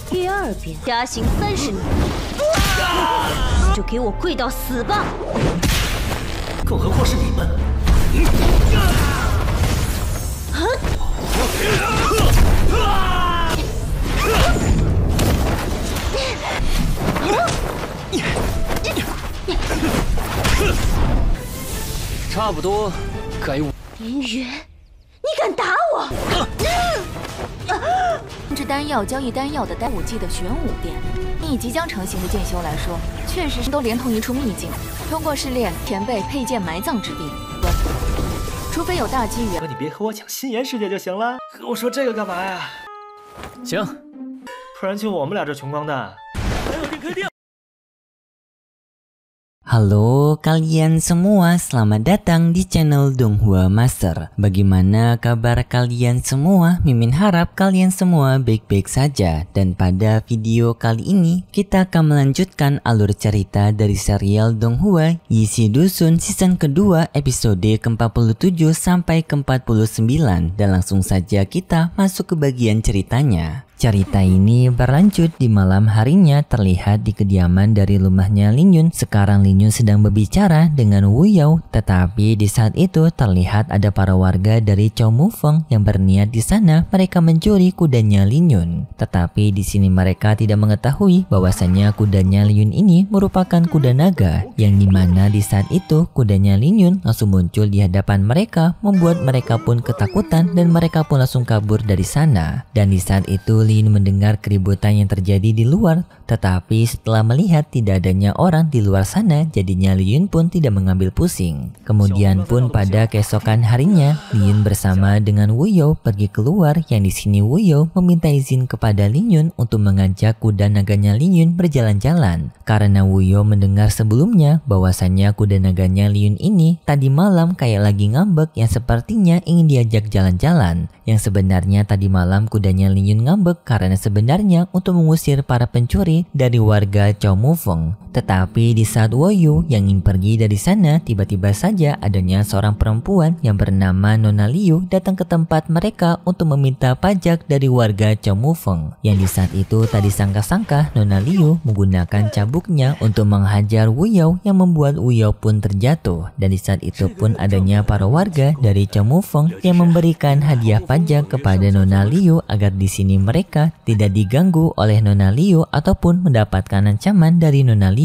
第二遍加刑30年，就给我跪到死吧！更何况是你们。差不多该我。林云，你敢打我！制丹药交易丹药的丹武技的玄武殿，以即将成型的剑修来说，确实是都连同一处秘境，通过试炼前辈佩剑埋葬之地。除非有大机缘。你别和我讲心妍世界就行了，和我说这个干嘛呀？行，不然就我们俩这穷光蛋，还有店开店。Halo kalian semua, selamat datang di channel Donghua Master. Bagaimana kabar kalian semua? Mimin harap kalian semua baik-baik saja. Dan pada video kali ini, kita akan melanjutkan alur cerita dari serial Donghua Yisi Dusun season kedua episode ke-47 sampai ke-49. Dan langsung saja kita masuk ke bagian ceritanya. Cerita ini berlanjut di malam harinya terlihat di kediaman dari rumahnya Lin Yun. Sekarang Lin Yun sedang berbicara dengan Wu Yao, tetapi di saat itu terlihat ada para warga dari Chow Mu Feng yang berniat di sana mereka mencuri kudanya Lin Yun. Tetapi di sini mereka tidak mengetahui bahwasanya kudanya Lin Yun ini merupakan kuda naga, yang dimana di saat itu kudanya Lin Yun langsung muncul di hadapan mereka, membuat mereka pun ketakutan dan mereka pun langsung kabur dari sana. Dan di saat itu Lin mendengar keributan yang terjadi di luar, tetapi setelah melihat tidak adanya orang di luar sana, jadinya Lin pun tidak mengambil pusing. Kemudian pun pada keesokan harinya, Lin bersama dengan Wu Yao pergi keluar, yang di sini Wu Yao meminta izin kepada Lin Yun untuk mengajak kuda naganya Lin Yun berjalan-jalan. Karena Wu Yao mendengar sebelumnya bahwasanya kuda naganya Lin Yun ini tadi malam kayak lagi ngambek yang sepertinya ingin diajak jalan-jalan. Yang sebenarnya tadi malam kudanya Lin Yun ngambek karena sebenarnya untuk mengusir para pencuri dari warga Chow Mu Feng. Tetapi di saat Wu Yu yang ingin pergi dari sana, tiba-tiba saja adanya seorang perempuan yang bernama Nona Liu datang ke tempat mereka untuk meminta pajak dari warga Chow Mu Feng. Yang di saat itu tadi sangka-sangka Nona Liu menggunakan cabuknya untuk menghajar Wu Yao yang membuat Wu Yao pun terjatuh. Dan di saat itu pun adanya para warga dari Chow Mu Feng yang memberikan hadiah pajak kepada Nona Liu agar di sini mereka tidak diganggu oleh Nona Liu ataupun mendapatkan ancaman dari Nona Liu.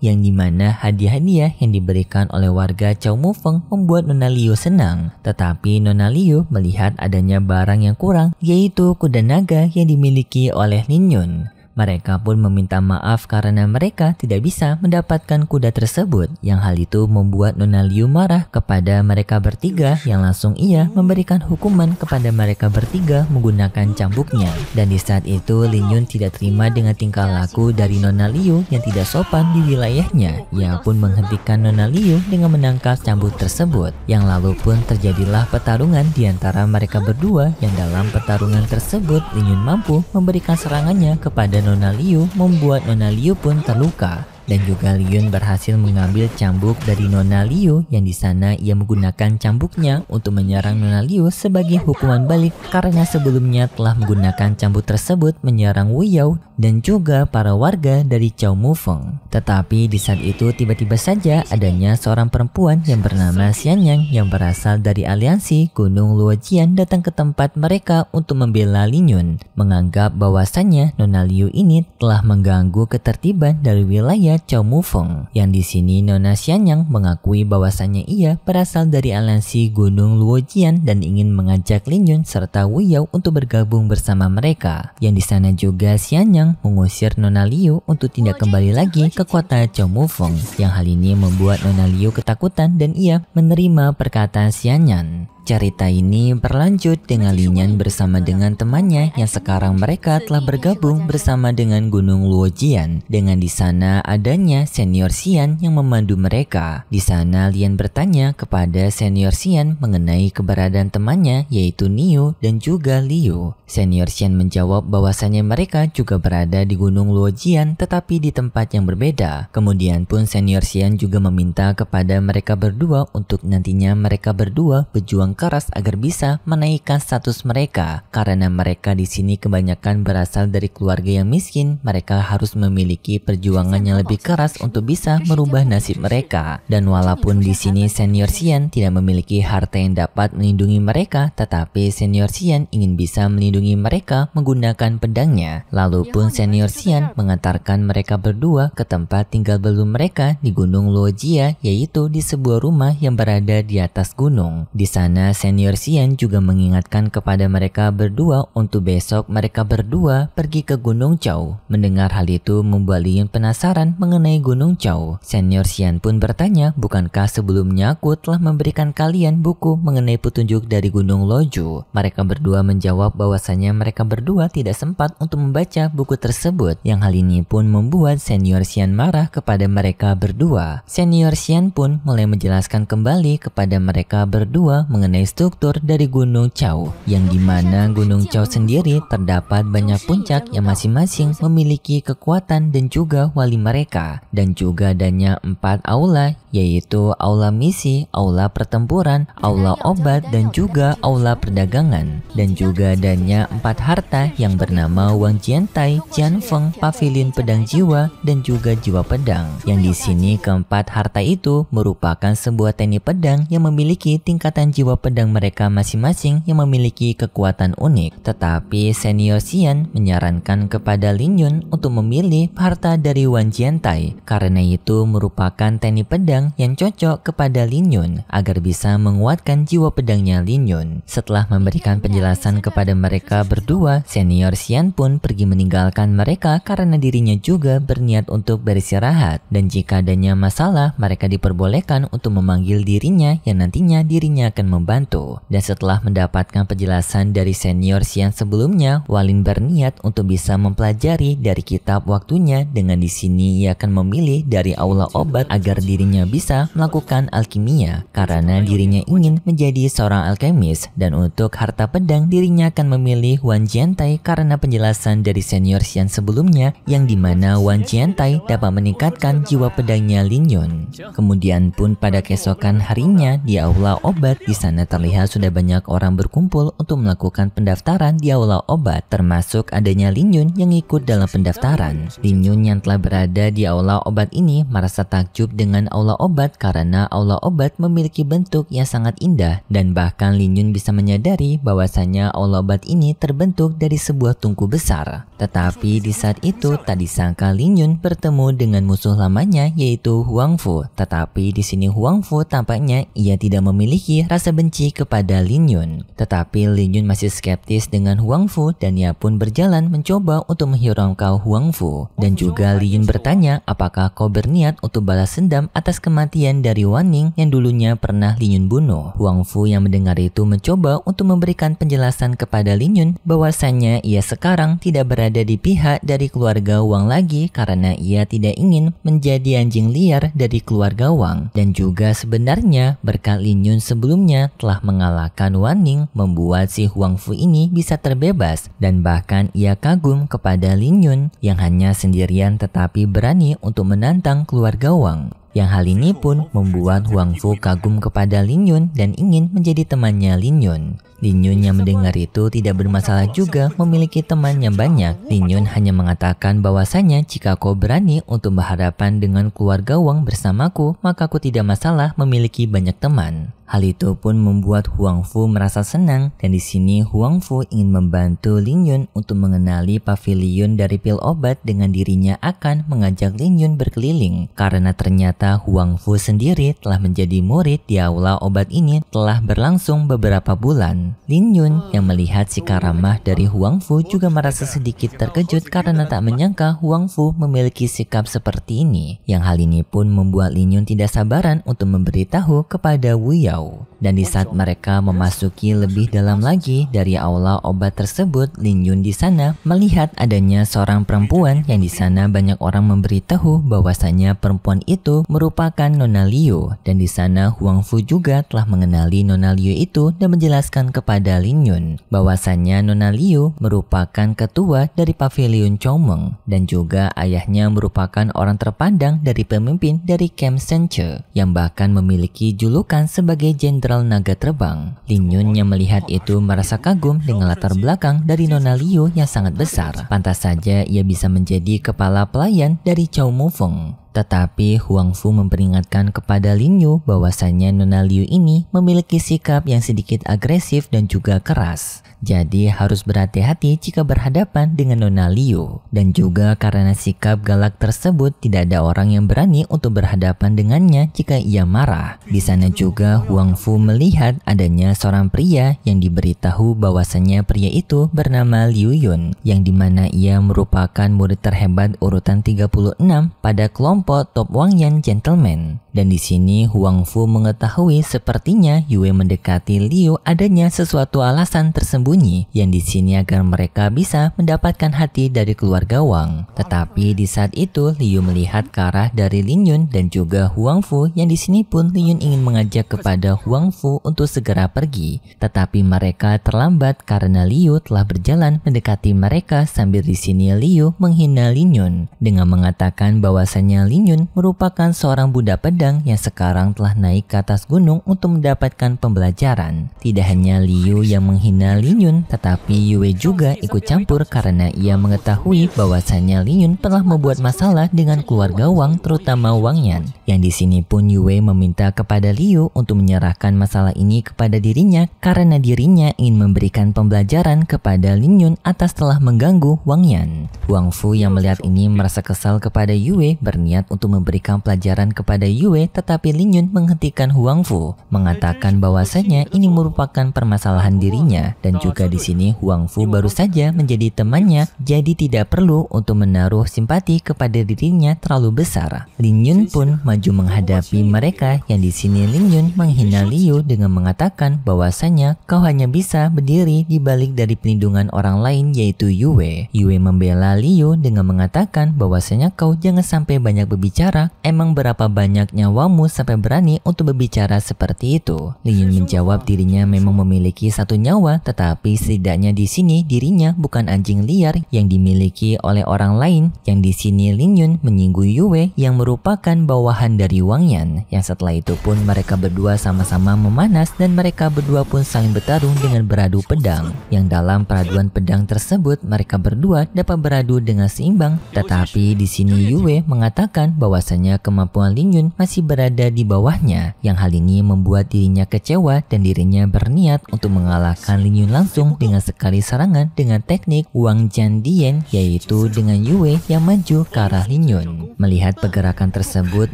Yang dimana hadiah-hadiah yang diberikan oleh warga Chow Mu Feng membuat Nona Liu senang. Tetapi Nona Liu melihat adanya barang yang kurang, yaitu kuda naga yang dimiliki oleh Lin Yun. Mereka pun meminta maaf karena mereka tidak bisa mendapatkan kuda tersebut, yang hal itu membuat Nona Liu marah kepada mereka bertiga, yang langsung ia memberikan hukuman kepada mereka bertiga menggunakan cambuknya. Dan di saat itu Lin Yun tidak terima dengan tingkah laku dari Nona Liu yang tidak sopan di wilayahnya. Ia pun menghentikan Nona Liu dengan menangkap cambuk tersebut, yang lalu pun terjadilah pertarungan di antara mereka berdua, yang dalam pertarungan tersebut Lin Yun mampu memberikan serangannya kepada Nona Liu, membuat Nona Liu pun terluka. Dan juga Lin Yun berhasil mengambil cambuk dari Nona Liu, yang di sana ia menggunakan cambuknya untuk menyerang Nona Liu sebagai hukuman balik karena sebelumnya telah menggunakan cambuk tersebut menyerang Wu Yao dan juga para warga dari Chow Mu Feng. Tetapi di saat itu tiba-tiba saja adanya seorang perempuan yang bernama Xian Yang yang berasal dari aliansi Gunung Luojian datang ke tempat mereka untuk membela Lin Yun, menganggap bahwasannya Nona Liu ini telah mengganggu ketertiban dari wilayah Chow Mu Feng. Yang di sini Nona Xian Yang mengakui bahwasannya ia berasal dari aliansi Gunung Luojian dan ingin mengajak Lin Yun serta Wu Yao untuk bergabung bersama mereka. Yang di sana juga Xian Yang mengusir Nona Liu untuk tidak kembali lagi ke kota Chow Mu Feng. Yang hal ini membuat Nona Liu ketakutan dan ia menerima perkataan Xian Yang. Cerita ini berlanjut dengan Lin Yan bersama dengan temannya yang sekarang mereka telah bergabung bersama dengan Gunung Luojian. Dengan di sana adanya Senior Xian yang memandu mereka. Di sana Lian bertanya kepada Senior Xian mengenai keberadaan temannya yaitu Niu dan juga Liu. Senior Xian menjawab bahwasanya mereka juga berada di Gunung Luojian tetapi di tempat yang berbeda. Kemudian pun Senior Xian juga meminta kepada mereka berdua untuk nantinya mereka berdua berjuang berjuang keras agar bisa menaikkan status mereka. Karena mereka di sini kebanyakan berasal dari keluarga yang miskin, mereka harus memiliki perjuangan yang lebih keras untuk bisa merubah nasib mereka. Dan walaupun di sini Senior Xian tidak memiliki harta yang dapat melindungi mereka, tetapi Senior Xian ingin bisa melindungi mereka menggunakan pedangnya. Lalu pun Senior Xian mengantarkan mereka berdua ke tempat tinggal baru mereka di Gunung Luojia, yaitu di sebuah rumah yang berada di atas gunung. Di sana Senior Xian juga mengingatkan kepada mereka berdua untuk besok mereka berdua pergi ke Gunung Chao. Mendengar hal itu membuat Li Yun penasaran mengenai Gunung Chao. Senior Xian pun bertanya, bukankah sebelumnya aku telah memberikan kalian buku mengenai petunjuk dari Gunung Loju? Mereka berdua menjawab bahwasanya mereka berdua tidak sempat untuk membaca buku tersebut. Yang hal ini pun membuat Senior Xian marah kepada mereka berdua. Senior Xian pun mulai menjelaskan kembali kepada mereka berdua mengenai struktur dari Gunung Chao, yang dimana Gunung Chao sendiri terdapat banyak puncak yang masing-masing memiliki kekuatan dan juga wali mereka, dan juga adanya 4 aula, yaitu aula misi, aula pertempuran, aula obat, dan juga aula perdagangan. Dan juga adanya 4 harta yang bernama Wang Jiantai, Jianfeng, Pavilion Pedang Jiwa, dan juga Jiwa Pedang. Yang di sini keempat harta itu merupakan sebuah teknik pedang yang memiliki tingkatan jiwa pedang mereka masing-masing yang memiliki kekuatan unik. Tetapi Senior Xian menyarankan kepada Lin Yun untuk memilih harta dari Wang Jiantai, karena itu merupakan teknik pedang yang cocok kepada Lin Yun agar bisa menguatkan jiwa pedangnya Lin Yun. Setelah memberikan penjelasan kepada mereka berdua, Senior Xian pun pergi meninggalkan mereka karena dirinya juga berniat untuk beristirahat, dan jika adanya masalah mereka diperbolehkan untuk memanggil dirinya yang nantinya dirinya akan membantu. Dan setelah mendapatkan penjelasan dari Senior Xian sebelumnya, Walin berniat untuk bisa mempelajari dari kitab waktunya, dengan di sini ia akan memilih dari aula obat agar dirinya bisa melakukan alkimia karena dirinya ingin menjadi seorang alkemis. Dan untuk harta pedang dirinya akan memilih Wang Jiantai karena penjelasan dari Senior Xian sebelumnya, yang dimana Wang Jiantai dapat meningkatkan jiwa pedangnya Lin Yun. Kemudian pun pada keesokan harinya di aula obat, di sana terlihat sudah banyak orang berkumpul untuk melakukan pendaftaran di aula obat, termasuk adanya Lin Yun yang ikut dalam pendaftaran. Lin Yun yang telah berada di aula obat ini merasa takjub dengan aula obat karena aula obat memiliki bentuk yang sangat indah, dan bahkan Lin Yun bisa menyadari bahwasanya aula obat ini terbentuk dari sebuah tungku besar. Tetapi di saat itu tak disangka Lin Yun bertemu dengan musuh lamanya, yaitu Huang Fu. Tetapi di sini Huang Fu tampaknya ia tidak memiliki rasa benci kepada Lin Yun. Tetapi Lin Yun masih skeptis dengan Huang Fu, dan ia pun berjalan mencoba untuk menghiraukan Huang Fu. Dan juga Lin Yun bertanya, apakah kau berniat untuk balas dendam atas kematian dari Wan Ning yang dulunya pernah Lin Yun bunuh? Huang Fu yang mendengar itu mencoba untuk memberikan penjelasan kepada Lin Yun bahwasanya ia sekarang tidak berada di pihak dari keluarga Wang lagi karena ia tidak ingin menjadi anjing liar dari keluarga Wang. Dan juga sebenarnya berkat Lin Yun sebelumnya telah mengalahkan Wan Ning, membuat si Huang Fu ini bisa terbebas, dan bahkan ia kagum kepada Lin Yun yang hanya sendirian tetapi berani untuk menantang keluarga Wang. Yang hal ini pun membuat Huang Fu kagum kepada Lin Yun dan ingin menjadi temannya Lin Yun. Lin Yun yang mendengar itu tidak bermasalah juga memiliki teman yang banyak. Lin Yun hanya mengatakan bahwasanya jika kau berani untuk berhadapan dengan keluarga Wang bersamaku, maka aku tidak masalah memiliki banyak teman. Hal itu pun membuat Huang Fu merasa senang, dan di sini Huang Fu ingin membantu Lin Yun untuk mengenali pavilion dari pil obat dengan dirinya akan mengajak Lin Yun berkeliling. Karena ternyata Huang Fu sendiri telah menjadi murid di aula obat ini telah berlangsung beberapa bulan. Lin Yun yang melihat sikap ramah dari Huang Fu juga merasa sedikit terkejut karena tak menyangka Huang Fu memiliki sikap seperti ini. Yang hal ini pun membuat Lin Yun tidak sabaran untuk memberitahu kepada Wu Yao. Dan di saat mereka memasuki lebih dalam lagi dari aula obat tersebut, Lin Yun di sana melihat adanya seorang perempuan yang di sana banyak orang memberitahu bahwasanya perempuan itu merupakan Nona Liu. Dan di sana Huang Fu juga telah mengenali Nona Liu itu dan menjelaskan kepada Lin Yun bahwasannya Nona Liu merupakan ketua dari Pavilion Chongmeng dan juga ayahnya merupakan orang terpandang dari pemimpin dari Camp Senche yang bahkan memiliki julukan sebagai Jenderal Naga Terbang. Lin Yun yang melihat itu merasa kagum dengan latar belakang dari Nona Liu yang sangat besar. Pantas saja ia bisa menjadi kepala pelayan dari Chow Mu Feng. Tetapi Huang Fu memperingatkan kepada Lin Yu bahwasannya Nona Liu ini memiliki sikap yang sedikit agresif dan juga keras. Jadi harus berhati-hati jika berhadapan dengan Nona Liu. Dan juga karena sikap galak tersebut tidak ada orang yang berani untuk berhadapan dengannya jika ia marah. Di sana juga Huang Fu melihat adanya seorang pria yang diberitahu bahwasannya pria itu bernama Liu Yun, yang dimana ia merupakan murid terhebat urutan 36 pada kelompok Top Wangyan Gentleman. Dan di sini Huang Fu mengetahui sepertinya Yue mendekati Liu adanya sesuatu alasan tersembunyi yang di sini agar mereka bisa mendapatkan hati dari keluarga Wang. Tetapi di saat itu Liu melihat ke arah dari Lin Yun dan juga Huang Fu, yang di sini pun Lin Yun ingin mengajak kepada Huang Fu untuk segera pergi. Tetapi mereka terlambat karena Liu telah berjalan mendekati mereka sambil di sini Liu menghina Lin Yun dengan mengatakan bahwasannya Lin Yun merupakan seorang budak pedang yang sekarang telah naik ke atas gunung untuk mendapatkan pembelajaran. Tidak hanya Liu yang menghina Lin Yun, tetapi Yue juga ikut campur karena ia mengetahui bahwasannya Lin Yun pernah membuat masalah dengan keluarga Wang, terutama Wang Yan. Yang di sini pun Yue meminta kepada Liu untuk menyerahkan masalah ini kepada dirinya karena dirinya ingin memberikan pembelajaran kepada Lin Yun atas telah mengganggu Wang Yan. Huang Fu yang melihat ini merasa kesal kepada Yue, berniat untuk memberikan pelajaran kepada Yue, tetapi Lin Yun menghentikan Huang Fu, mengatakan bahwasanya ini merupakan permasalahan dirinya dan juga di sini Huang Fu baru saja menjadi temannya, jadi tidak perlu untuk menaruh simpati kepada dirinya terlalu besar. Lin Yun pun maju menghadapi mereka, yang di sini Lin Yun menghina Liu dengan mengatakan bahwasanya kau hanya bisa berdiri di balik dari pelindungan orang lain yaitu Yue. Yue membela Liu dengan mengatakan bahwasanya kau jangan sampai banyak berbicara, emang berapa banyak nyawamu sampai berani untuk berbicara seperti itu. Lin Yun menjawab dirinya memang memiliki satu nyawa, tetapi setidaknya di sini dirinya bukan anjing liar yang dimiliki oleh orang lain. Yang di sini Lin Yun menyinggung Yue yang merupakan bawahan dari Wang Yan. Yang setelah itu pun mereka berdua sama-sama memanas dan mereka berdua pun saling bertarung dengan beradu pedang. Yang dalam peraduan pedang tersebut mereka berdua dapat beradu dengan seimbang, tetapi di sini Yue mengatakan bahwasanya kemampuan Lin Yun masih berada di bawahnya, yang hal ini membuat dirinya kecewa dan dirinya berniat untuk mengalahkan Lin Yun langsung dengan sekali serangan dengan teknik Wang Jian Dian, yaitu dengan Yue yang maju ke arah Lin Yun. Melihat pergerakan tersebut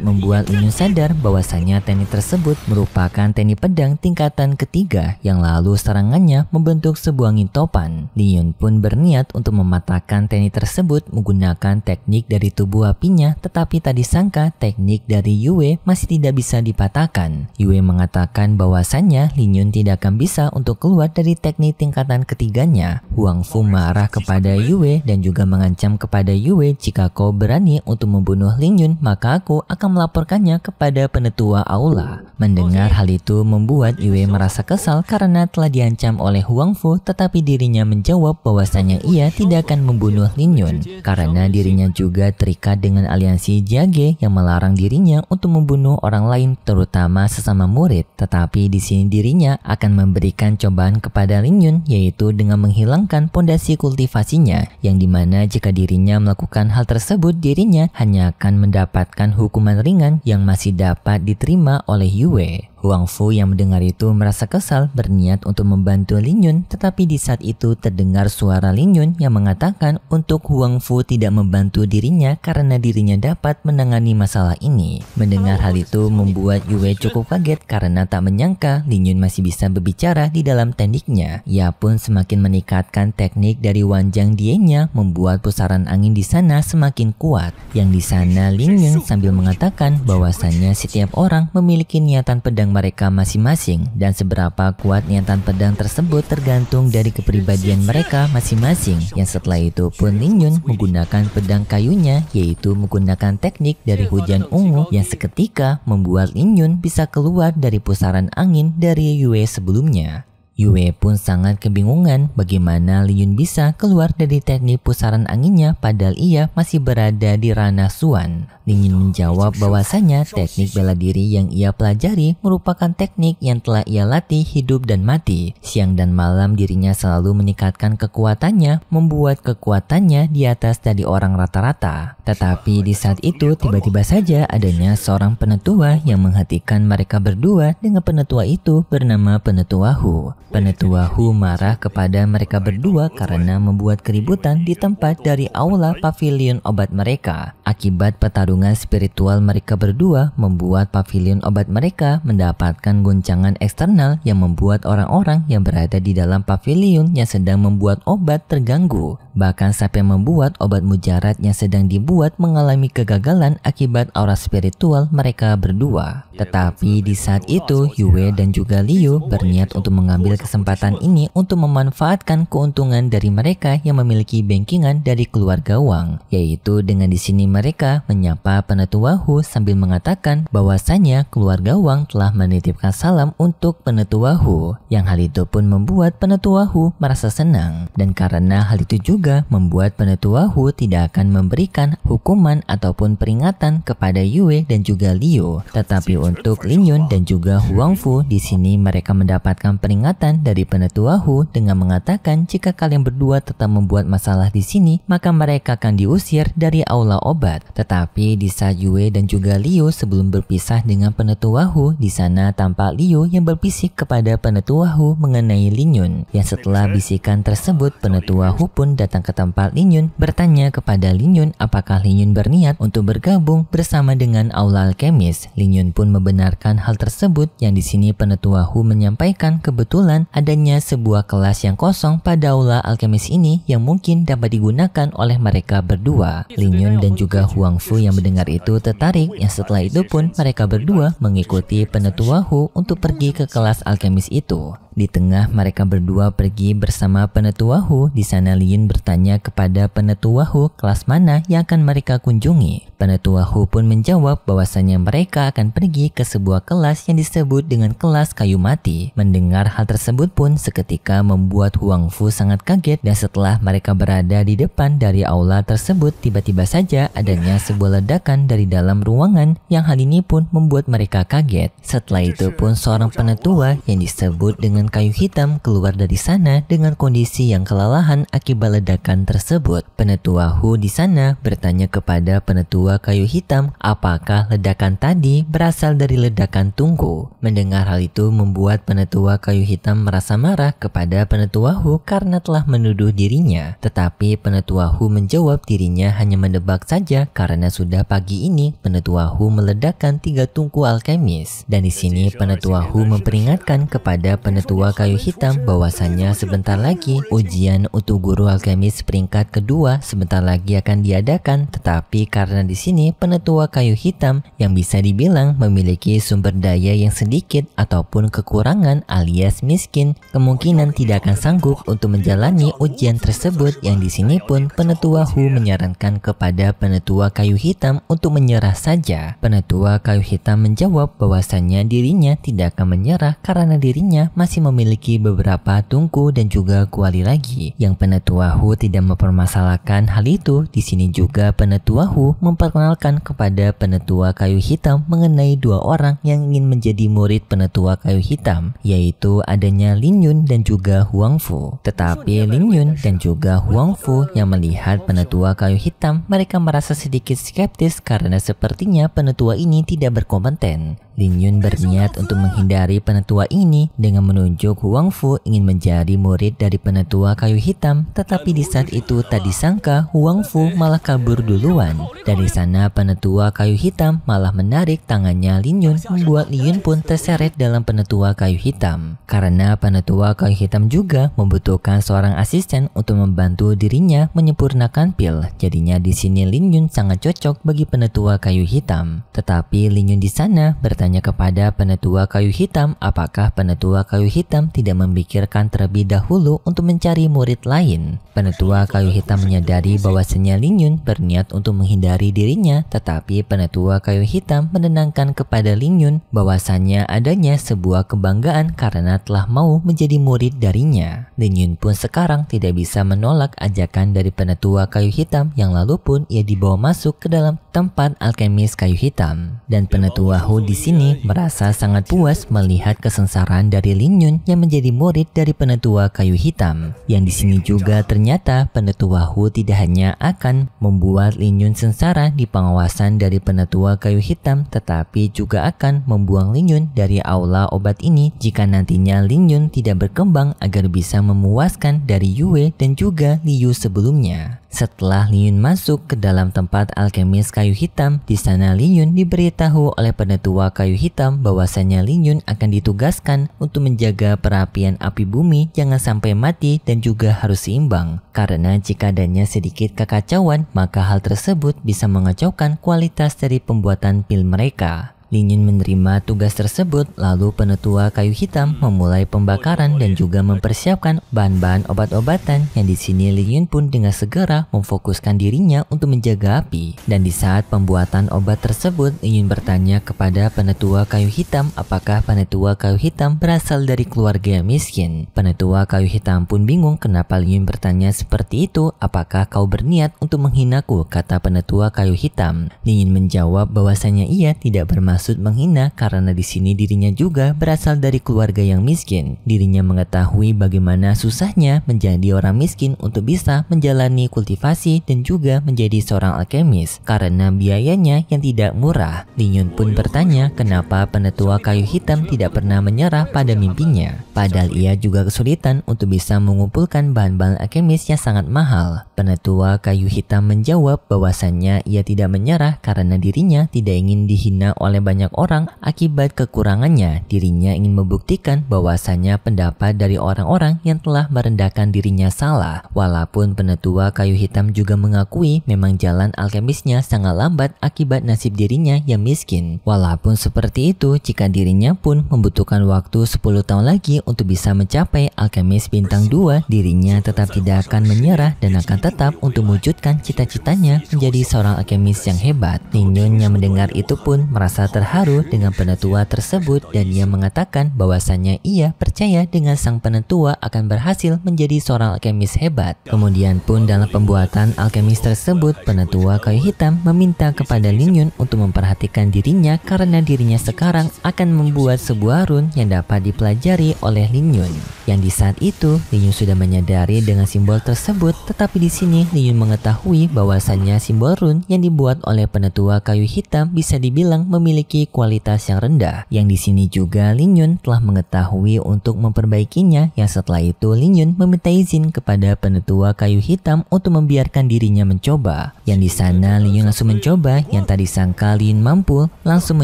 membuat Lin Yun sadar bahwasanya teknik tersebut merupakan teknik pedang tingkatan ketiga yang lalu serangannya membentuk sebuah angin topan. Lin Yun pun berniat untuk mematahkan teknik tersebut menggunakan teknik dari tubuh apinya, tetapi tak disangka teknik dari Yue masih tidak bisa dipatahkan. Yue mengatakan bahwasannya Lin Yun tidak akan bisa untuk keluar dari teknik tingkatan ketiganya. Huang Fu marah kepada Yue dan juga mengancam kepada Yue, jika kau berani untuk membunuh Lin Yun maka aku akan melaporkannya kepada penetua aula. Mendengar hal itu membuat Yue merasa kesal karena telah diancam oleh Huang Fu, tetapi dirinya menjawab bahwasanya ia tidak akan membunuh Lin Yun karena dirinya juga terikat dengan aliansi Jiage yang melarang dirinya untuk membunuh orang lain, terutama sesama murid. Tetapi di sini dirinya akan memberikan cobaan kepada Lin Yun, yaitu dengan menghilangkan pondasi kultivasinya, yang dimana jika dirinya melakukan hal tersebut dirinya hanya akan mendapatkan hukuman ringan yang masih dapat diterima oleh Yue. Huang Fu yang mendengar itu merasa kesal, berniat untuk membantu Lin Yun, tetapi di saat itu terdengar suara Lin Yun yang mengatakan untuk Huang Fu tidak membantu dirinya karena dirinya dapat menangani masalah ini. Mendengar hal itu membuat Yue cukup kaget karena tak menyangka Lin Yun masih bisa berbicara di dalam tekniknya. Ia pun semakin meningkatkan teknik dari Wang Jian Dian-nya, membuat pusaran angin di sana semakin kuat. Yang di sana Lin Yun sambil mengatakan bahwasannya setiap orang memiliki niatan pedang mereka masing-masing, dan seberapa kuat niatan pedang tersebut tergantung dari kepribadian mereka masing-masing. Yang setelah itu pun Lin Yun menggunakan pedang kayunya, yaitu menggunakan teknik dari hujan ungu yang seketika membuat Lin Yun bisa keluar dari pusaran angin dari Yue sebelumnya. Yue pun sangat kebingungan bagaimana Lin Yun bisa keluar dari teknik pusaran anginnya padahal ia masih berada di ranah Xuan. Lin Yun menjawab bahwasanya teknik bela diri yang ia pelajari merupakan teknik yang telah ia latih hidup dan mati. Siang dan malam dirinya selalu meningkatkan kekuatannya, membuat kekuatannya di atas dari orang rata-rata. Tetapi di saat itu tiba-tiba saja adanya seorang penetua yang menghentikan mereka berdua dengan penetua itu bernama Penetua Hu. Penetua Hu marah kepada mereka berdua karena membuat keributan di tempat dari aula pavilion obat mereka. Akibat pertarungan spiritual mereka berdua membuat pavilion obat mereka mendapatkan goncangan eksternal yang membuat orang-orang yang berada di dalam pavilion yang sedang membuat obat terganggu. Bahkan sampai membuat obat mujarad yang sedang dibuat mengalami kegagalan akibat aura spiritual mereka berdua. Tetapi di saat itu Yue dan juga Liu berniat untuk mengambil kesempatan ini untuk memanfaatkan keuntungan dari mereka yang memiliki backingan dari keluarga Wang, yaitu dengan di sini mereka menyapa Penetua Hu sambil mengatakan bahwasanya keluarga Wang telah menitipkan salam untuk Penetua Hu, yang hal itu pun membuat Penetua Hu merasa senang. Dan karena hal itu juga membuat Penetua Hu tidak akan memberikan hukuman ataupun peringatan kepada Yue dan juga Liu. Tetapi untuk Lin Yun dan juga Huang Fu di sini mereka mendapatkan peringatan dari Penetua Hu dengan mengatakan jika kalian berdua tetap membuat masalah di sini maka mereka akan diusir dari aula obat. Tetapi di saat Yue dan juga Liu sebelum berpisah dengan Penetua Hu, di sana tampak Liu yang berbisik kepada Penetua Hu mengenai Lin Yun. Yang setelah bisikan tersebut Penetua Hu pun datang ke tempat Lin Yun bertanya kepada Lin Yun apakah Lin Yun berniat untuk bergabung bersama dengan aula alkemis. Lin Yun pun membenarkan hal tersebut, yang di sini Penetua Hu menyampaikan kebetulan adanya sebuah kelas yang kosong pada aula alkemis ini yang mungkin dapat digunakan oleh mereka berdua. Lin Yun dan juga Huang Fu yang mendengar itu tertarik, yang setelah itu pun mereka berdua mengikuti Penetua Hu untuk pergi ke kelas alkemis itu. Di tengah mereka berdua pergi bersama Penetua Hu, di sana Lin Yun bertanya kepada Penetua Hu kelas mana yang akan mereka kunjungi. Penetua Hu pun menjawab bahwasanya mereka akan pergi ke sebuah kelas yang disebut dengan kelas kayu mati. Mendengar hal tersebut pun seketika membuat Huang Fu sangat kaget, dan setelah mereka berada di depan dari aula tersebut tiba-tiba saja adanya sebuah ledakan dari dalam ruangan, yang hal ini pun membuat mereka kaget. Setelah itu pun seorang penetua yang disebut dengan kayu hitam keluar dari sana dengan kondisi yang kelelahan akibat ledakan tersebut. Penetua Hu di sana bertanya kepada penetua kayu hitam apakah ledakan tadi berasal dari ledakan tungku. Mendengar hal itu membuat penetua kayu hitam merasa marah kepada Penetua Hu karena telah menuduh dirinya. Tetapi Penetua Hu menjawab dirinya hanya mendebak saja karena sudah pagi ini Penetua Hu meledakkan 3 tungku alkemis. Dan di sini Penetua Hu memperingatkan kepada Penetua kayu hitam bahwasanya sebentar lagi ujian untuk guru alkemis peringkat kedua sebentar lagi akan diadakan. Tetapi karena di sini Penetua kayu hitam yang bisa dibilang memiliki sumber daya yang sedikit ataupun kekurangan alias miskin, kemungkinan tidak akan sanggup untuk menjalani ujian tersebut. Yang di sini pun Penetua Hu menyarankan kepada Penetua kayu hitam untuk menyerah saja. Penetua kayu hitam menjawab bahwasanya dirinya tidak akan menyerah karena dirinya masih memiliki beberapa tungku dan juga kuali lagi. Yang Penetua Hu tidak mempermasalahkan hal itu. Di sini juga Penetua Hu memperkenalkan kepada Penetua kayu hitam mengenai 2 orang yang ingin menjadi murid Penetua kayu hitam, yaitu adanya Lin Yun dan juga Huang Fu. Tetapi Lin Yun dan juga Huang Fu yang melihat Penetua kayu hitam, mereka merasa sedikit skeptis karena sepertinya penetua ini tidak berkompeten. Lin Yun berniat untuk menghindari penetua ini dengan menunjuk Huang Fu ingin menjadi murid dari Penetua kayu hitam. Tetapi di saat itu tak disangka Huang Fu malah kabur duluan. Dari sana Penetua kayu hitam malah menarik tangannya Lin Yun, membuat Lin Yun pun terseret dalam Penetua kayu hitam. Karena Penetua kayu hitam juga membutuhkan seorang asisten untuk membantu dirinya menyempurnakan pil. Jadinya di sini Lin Yun sangat cocok bagi Penetua kayu hitam. Tetapi Lin Yun di sana bertanya bertanya kepada Penetua Kayu Hitam apakah Penetua Kayu Hitam tidak memikirkan terlebih dahulu untuk mencari murid lain. Penetua Kayu Hitam menyadari bahwasanya Lin Yun berniat untuk menghindari dirinya, tetapi Penetua Kayu Hitam menenangkan kepada Lin Yun bahwasanya adanya sebuah kebanggaan karena telah mau menjadi murid darinya. Lin Yun pun sekarang tidak bisa menolak ajakan dari Penetua Kayu Hitam yang lalu pun ia dibawa masuk ke dalam tempat alkemis kayu hitam. Dan Penetua Hu di sini merasa sangat puas melihat kesengsaraan dari Lin Yun yang menjadi murid dari Penetua Kayu Hitam. Yang di sini juga ternyata Penetua Hu tidak hanya akan membuat Lin Yun sengsara di pengawasan dari Penetua Kayu Hitam, tetapi juga akan membuang Lin Yun dari aula obat ini jika nantinya Lin Yun tidak berkembang agar bisa memuaskan dari Yue dan juga Liu sebelumnya. Setelah Lin Yun masuk ke dalam tempat alkemis kayu hitam, di sana Lin Yun diberitahu oleh Penetua Kayu Hitam bahwasanya Lin Yun akan ditugaskan untuk menjaga perapian api bumi jangan sampai mati dan juga harus seimbang. Karena jika adanya sedikit kekacauan, maka hal tersebut bisa mengacaukan kualitas dari pembuatan pil mereka. Lin Yun menerima tugas tersebut, lalu Penetua Kayu Hitam memulai pembakaran dan juga mempersiapkan bahan-bahan obat-obatan yang di sini Lin Yun pun dengan segera memfokuskan dirinya untuk menjaga api. Dan di saat pembuatan obat tersebut, Lin Yun bertanya kepada Penetua Kayu Hitam apakah Penetua Kayu Hitam berasal dari keluarga yang miskin. Penetua Kayu Hitam pun bingung kenapa Lin Yun bertanya seperti itu, apakah kau berniat untuk menghinaku, kata Penetua Kayu Hitam. Lin Yun menjawab bahwasanya ia tidak bermaksud menghina karena di sini dirinya juga berasal dari keluarga yang miskin. Dirinya mengetahui bagaimana susahnya menjadi orang miskin untuk bisa menjalani kultivasi dan juga menjadi seorang alkemis karena biayanya yang tidak murah. Lin Yun pun bertanya kenapa Penetua Kayu Hitam tidak pernah menyerah pada mimpinya, padahal ia juga kesulitan untuk bisa mengumpulkan bahan-bahan alkemis yang sangat mahal. Penetua Kayu Hitam menjawab bahwasannya ia tidak menyerah karena dirinya tidak ingin dihina oleh banyak orang akibat kekurangannya. Dirinya ingin membuktikan bahwasanya pendapat dari orang-orang yang telah merendahkan dirinya salah. Walaupun Penetua Kayu Hitam juga mengakui memang jalan alkemisnya sangat lambat akibat nasib dirinya yang miskin. Walaupun seperti itu, jika dirinya pun membutuhkan waktu 10 tahun lagi untuk bisa mencapai alkemis bintang 2, dirinya tetap tidak akan menyerah dan akan tetap untuk mewujudkan cita-citanya menjadi seorang alkemis yang hebat. Lin Yun yang mendengar itu pun merasa terharu dengan penetua tersebut dan ia mengatakan bahwasanya ia percaya dengan sang penetua akan berhasil menjadi seorang alkemis hebat. Kemudian pun dalam pembuatan alkemis tersebut, Penetua Kayu Hitam meminta kepada Lin Yun untuk memperhatikan dirinya karena dirinya sekarang akan membuat sebuah rune yang dapat dipelajari oleh Lin Yun. Yang di saat itu Lin Yun sudah menyadari dengan simbol tersebut, tetapi di sini Lin Yun mengetahui bahwasanya simbol rune yang dibuat oleh Penetua Kayu Hitam bisa dibilang memiliki kualitas yang rendah. Yang di sini juga Lin Yun telah mengetahui untuk memperbaikinya. Yang setelah itu Lin Yun meminta izin kepada Penetua Kayu Hitam untuk membiarkan dirinya mencoba. Yang di sana Lin Yun langsung mencoba. Yang tadi sangka Lin Yun mampu langsung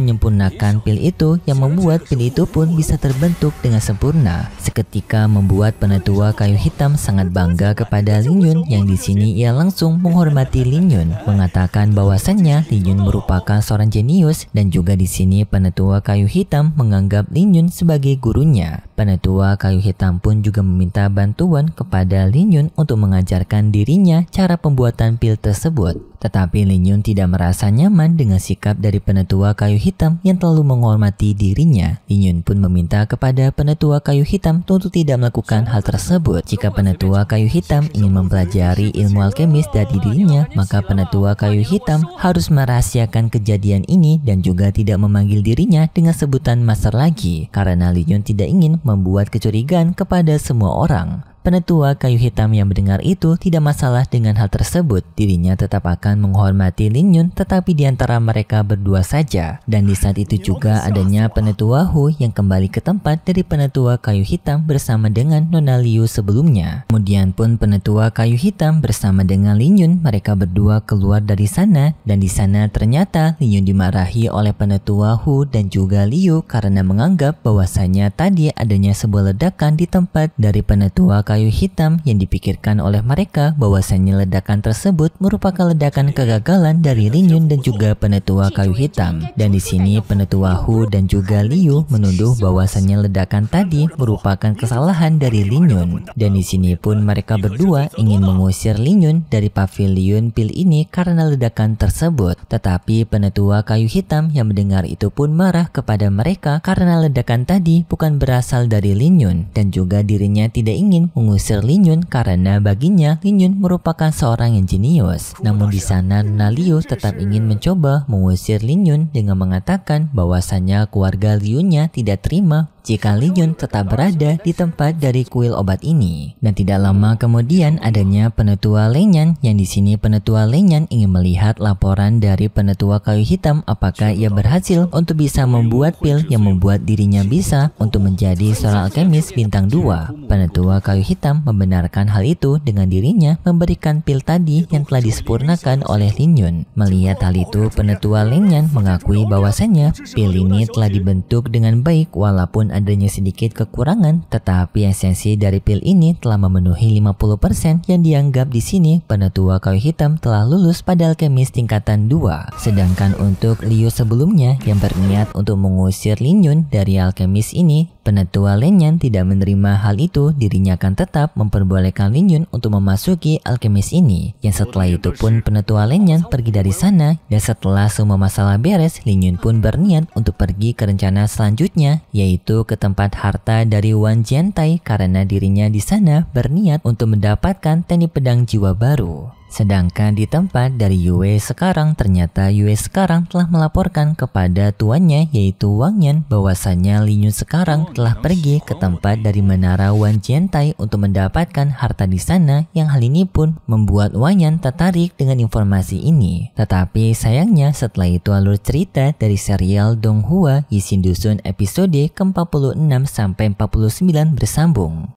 menyempurnakan pil itu, yang membuat pil itu pun bisa terbentuk dengan sempurna. Seketika membuat Penetua Kayu Hitam sangat bangga kepada Lin Yun. Yang di sini ia langsung menghormati Lin Yun, mengatakan bahwasannya Lin Yun merupakan seorang jenius, dan juga di sini Penetua Kayu Hitam menganggap Lin Yun sebagai gurunya. Penetua Kayu Hitam pun juga meminta bantuan kepada Lin Yun untuk mengajarkan dirinya cara pembuatan pil tersebut. Tetapi Lin Yun tidak merasa nyaman dengan sikap dari Penetua Kayu Hitam yang terlalu menghormati dirinya. Lin Yun pun meminta kepada Penetua Kayu Hitam untuk tidak melakukan hal tersebut. Jika Penetua Kayu Hitam ingin mempelajari ilmu alkemis dari dirinya, maka Penetua Kayu Hitam harus merahasiakan kejadian ini dan juga tidak memanggil dirinya dengan sebutan master lagi, karena Lin Yun tidak ingin membuat kecurigaan kepada semua orang. Penetua Kayu Hitam yang mendengar itu tidak masalah dengan hal tersebut. Dirinya tetap akan menghormati Lin Yun, tetapi di antara mereka berdua saja. Dan di saat itu juga adanya Penetua Hu yang kembali ke tempat dari Penetua Kayu Hitam bersama dengan Nona Liu sebelumnya. Kemudian pun Penetua Kayu Hitam bersama dengan Lin Yun, mereka berdua keluar dari sana. Dan di sana ternyata Lin Yun dimarahi oleh Penetua Hu dan juga Liu karena menganggap bahwasanya tadi adanya sebuah ledakan di tempat dari Penetua Kayu kayu hitam yang dipikirkan oleh mereka bahwasannya ledakan tersebut merupakan ledakan kegagalan dari Lin Yun dan juga penetua kayu hitam. Dan di sini penetua Hu dan juga Liu menuduh bahwasannya ledakan tadi merupakan kesalahan dari Lin Yun. Dan di sini pun mereka berdua ingin mengusir Lin Yun dari pavilion pil ini karena ledakan tersebut. Tetapi penetua kayu hitam yang mendengar itu pun marah kepada mereka karena ledakan tadi bukan berasal dari Lin Yun, dan juga dirinya tidak ingin mengusir Lin Yun karena baginya Lin Yun merupakan seorang yang jenius. Namun di sana Nona Liu tetap ingin mencoba mengusir Lin Yun dengan mengatakan bahwasannya keluarga Liu-nya tidak terima jika Lin Yun tetap berada di tempat dari kuil obat ini. Dan tidak lama kemudian adanya penetua Lenyan, yang di sini penetua Lenyan ingin melihat laporan dari penetua kayu hitam apakah ia berhasil untuk bisa membuat pil yang membuat dirinya bisa untuk menjadi seorang alkemis bintang 2. Penetua kayu hitam membenarkan hal itu dengan dirinya memberikan pil tadi yang telah disempurnakan oleh Lin Yun. Melihat hal itu, penetua Lenyan mengakui bahwasannya pil ini telah dibentuk dengan baik walaupun adanya sedikit kekurangan, tetapi esensi dari pil ini telah memenuhi 50% yang dianggap di sini penetua kayu hitam telah lulus pada alkemis tingkatan 2. Sedangkan untuk Liu sebelumnya yang berniat untuk mengusir Lin Yun dari alkemis ini, penetua Lenyan tidak menerima hal itu. Dirinya akan tetap memperbolehkan Lin Yun untuk memasuki alkemis ini. Yang setelah itu pun penetua Lenyan pergi dari sana, dan setelah semua masalah beres, Lin Yun pun berniat untuk pergi ke rencana selanjutnya, yaitu ke tempat harta dari Wan Jiantai karena dirinya di sana berniat untuk mendapatkan teknik pedang jiwa baru. Sedangkan di tempat dari Yue sekarang, ternyata Yue sekarang telah melaporkan kepada tuannya yaitu Wang Yan bahwasannya Lin Yun sekarang telah pergi ke tempat dari menara Wan Jiantai untuk mendapatkan harta di sana, yang hal ini pun membuat Wang Yan tertarik dengan informasi ini. Tetapi sayangnya setelah itu alur cerita dari serial Donghua Yixin Dusun episode ke-46 sampai 49 bersambung.